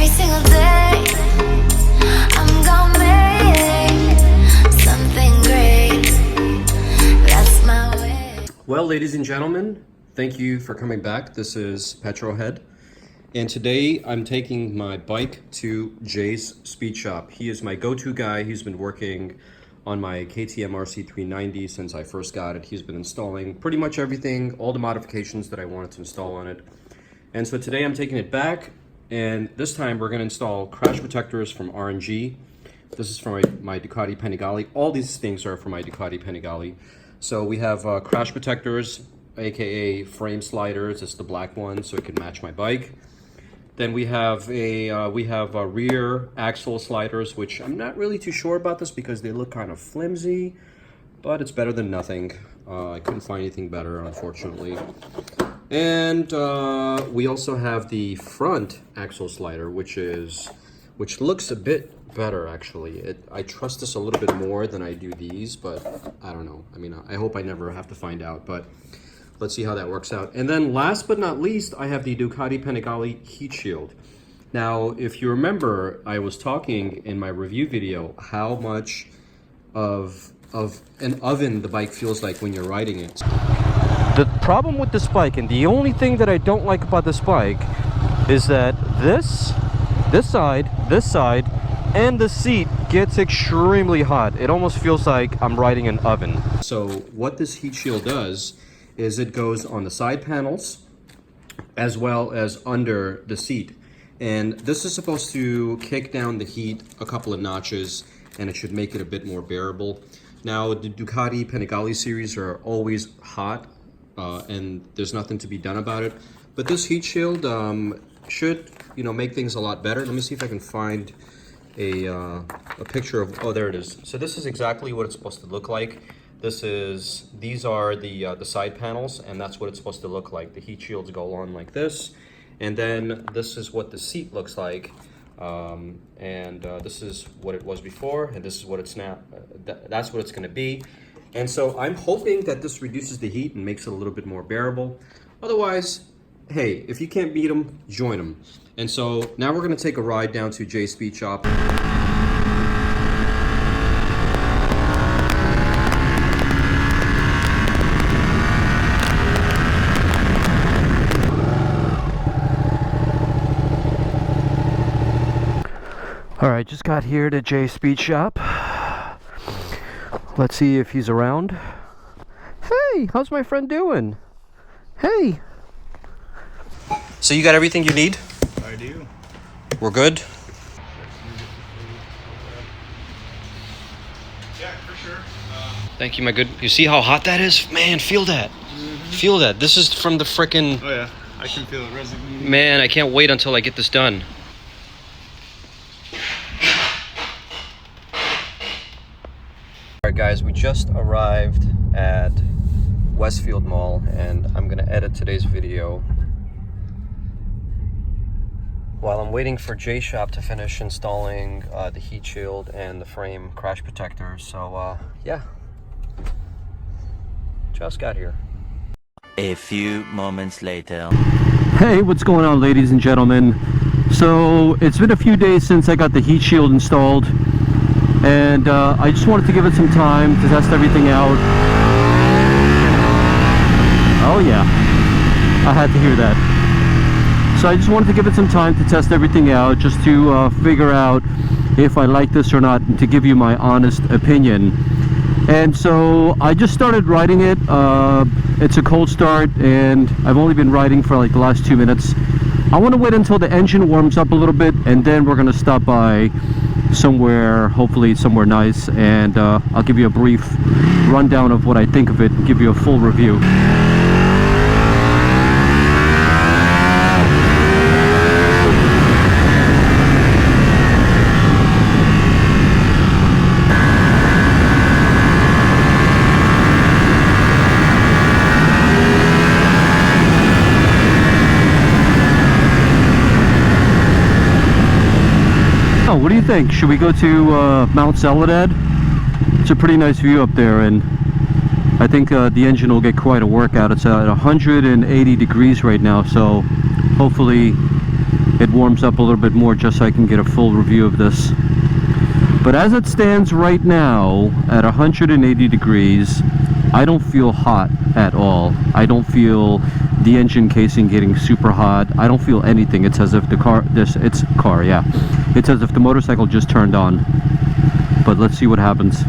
every single day. I'm gonna make something great. That's my way. Well, ladies and gentlemen, thank you for coming back. This is Petrohead, and today I'm taking my bike to Jay's Speed Shop. He is my go-to guy. He's been working on my KTM RC390 since I first got it. He's been installing pretty much everything, all the modifications that I wanted to install on it. And so today I'm taking it back, and this time we're going to install crash protectors from R&G. This is from my Ducati Panigale. All these things are from my Ducati Panigale. So we have crash protectors, aka frame sliders. It's the black one, so it can match my bike. Then we have rear axle sliders, which I'm not really too sure about this because they look kind of flimsy, but it's better than nothing. I couldn't find anything better, unfortunately. And we also have the front axle slider, which looks a bit better actually. I trust this a little bit more than I do these, but I don't know. I mean, I hope I never have to find out, but let's see how that works out. And then last but not least, I have the Ducati Panigale heat shield. Now, if you remember, I was talking in my review video how much of an oven the bike feels like when you're riding it. The problem with this bike, and the only thing that I don't like about this bike, is that this side, and the seat gets extremely hot. It almost feels like I'm riding an oven. So what this heat shield does is it goes on the side panels as well as under the seat, and this is supposed to kick down the heat a couple of notches, and it should make it a bit more bearable. Now the Ducati Panigale series are always hot, and there's nothing to be done about it, but this heat shield should, you know, make things a lot better. Let me see if I can find a picture of, oh, there it is. So this is exactly what it's supposed to look like. These are the side panels, and that's what it's supposed to look like. The heat shields go on like this, and then this is what the seat looks like, and this is what it was before, and this is what it's now. That's what it's going to be, and so I'm hoping that this reduces the heat and makes it a little bit more bearable. Otherwise, hey, if you can't beat them, join them. And so now we're going to take a ride down to Jay's Speed Shop. Alright, just got here to Jay's Speed Shop. Let's see if he's around. Hey, how's my friend doing? Hey. So you got everything you need? I do. We're good? Yeah, for sure. Thank you, my good. You see how hot that is? Man, feel that. Feel that. This is from the frickin'... Oh yeah, I can feel it resonating. Man, I can't wait until I get this done. Alright guys, we just arrived at Westfield Mall, and I'm gonna edit today's video while I'm waiting for J Shop to finish installing the heat shield and the frame crash protector. So yeah, just got here. A few moments later. Hey, what's going on, ladies and gentlemen? So it's been a few days since I got the heat shield installed, and I just wanted to give it some time to test everything out. Oh yeah, I had to hear that. So I just wanted to give it some time to test everything out, just to figure out if I like this or not, and to give you my honest opinion. And so I just started riding it. It's a cold start, and I've only been riding for like the last 2 minutes. I want to wait until the engine warms up a little bit, and then we're going to stop by somewhere, hopefully somewhere nice, and I'll give you a brief rundown of what I think of it and give you a full review. What do you think? Should we go to Mount Soledad? It's a pretty nice view up there, and I think the engine will get quite a workout. It's at 180 degrees right now, so hopefully it warms up a little bit more just so I can get a full review of this. But as it stands right now at 180 degrees, I don't feel hot at all. I don't feel the engine casing getting super hot. I don't feel anything. It's as if the car, it's as if the motorcycle just turned on. But let's see what happens.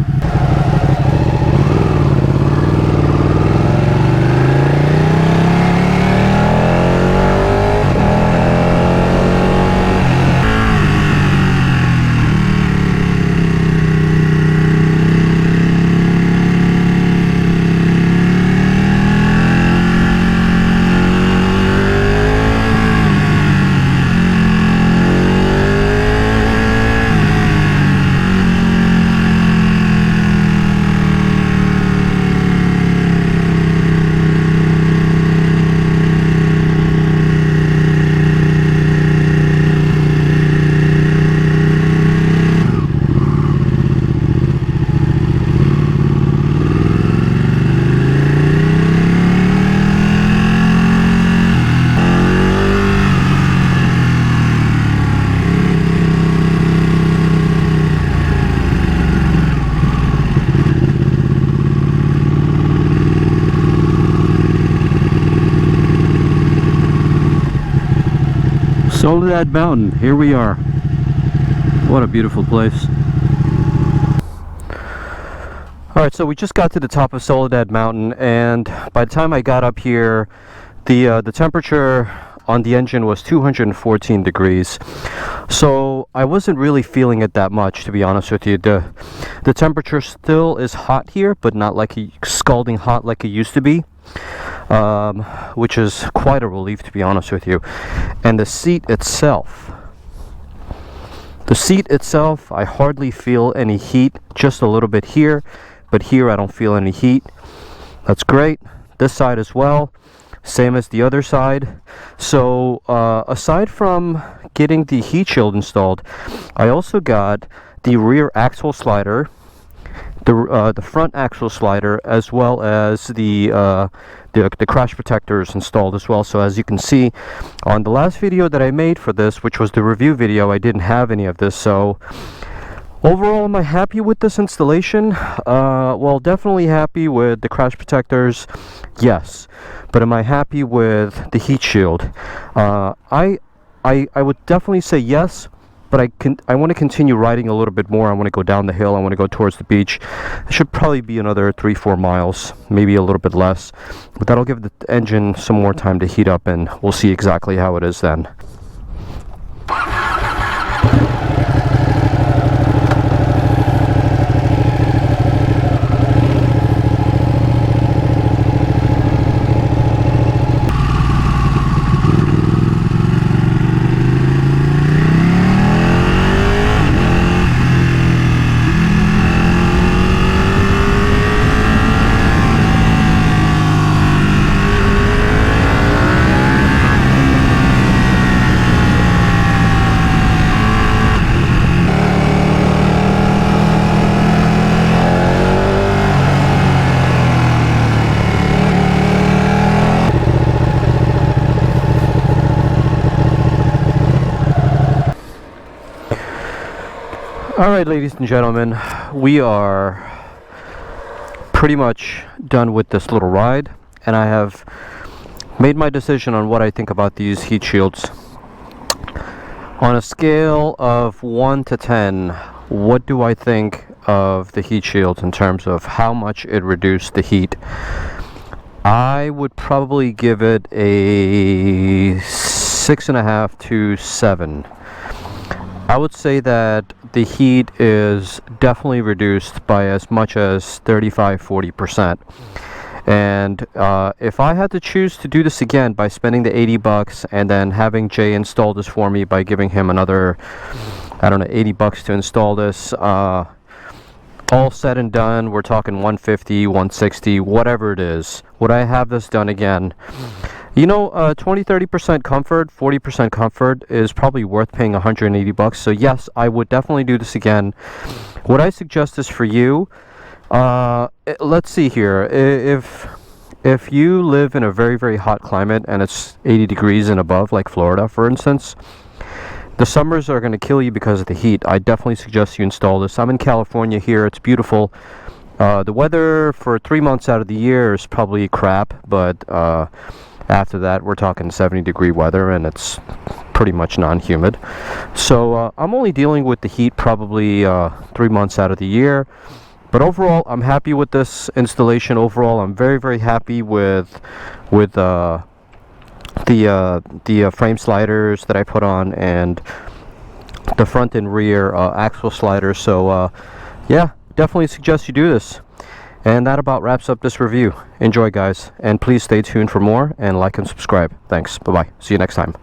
Soledad Mountain, here we are. What a beautiful place. Alright, so we just got to the top of Soledad Mountain, and by the time I got up here, the temperature on the engine was 214 degrees. So I wasn't really feeling it that much, to be honest with you. The temperature still is hot here, but not like scalding hot like it used to be. Which is quite a relief, to be honest with you. And the seat itself, I hardly feel any heat, just a little bit here, but here I don't feel any heat. That's great. This side as well, same as the other side. So aside from getting the heat shield installed, I also got the rear axle slider, the front axle slider, as well as the crash protectors installed as well. So as you can see on the last video that I made for this, which was the review video, I didn't have any of this. So overall, am I happy with this installation? Well, definitely happy with the crash protectors, yes. But am I happy with the heat shield? I would definitely say yes. But I want to continue riding a little bit more. I want to go down the hill. I want to go towards the beach. It should probably be another 3-4 miles, maybe a little bit less. But that'll give the engine some more time to heat up, and we'll see exactly how it is then. Alright, ladies and gentlemen, we are pretty much done with this little ride, and I have made my decision on what I think about these heat shields. On a scale of 1 to 10, what do I think of the heat shields in terms of how much it reduced the heat? I would probably give it a 6.5 to 7. I would say that the heat is definitely reduced by as much as 35-40%. And if I had to choose to do this again by spending the 80 bucks and then having Jay install this for me by giving him another, I don't know, 80 bucks to install this, all said and done, we're talking 150, 160, whatever it is. Would I have this done again? You know, 20-30% comfort, 40% comfort is probably worth paying 180 bucks. So yes, I would definitely do this again. What I suggest is for you, let's see here. If you live in a very, very hot climate and it's 80 degrees and above, like Florida, for instance, The summers are going to kill you because of the heat. I definitely suggest you install this. I'm in California here. It's beautiful. The weather for 3 months out of the year is probably crap, but after that we're talking 70-degree weather, and it's pretty much non-humid. So I'm only dealing with the heat probably 3 months out of the year. But overall, I'm happy with this installation. Overall, I'm very, very happy with the frame sliders that I put on, and the front and rear axle sliders. So yeah, definitely suggest you do this. And that about wraps up this review. Enjoy, guys, and please stay tuned for more, and like and subscribe. Thanks. Bye bye. See you next time.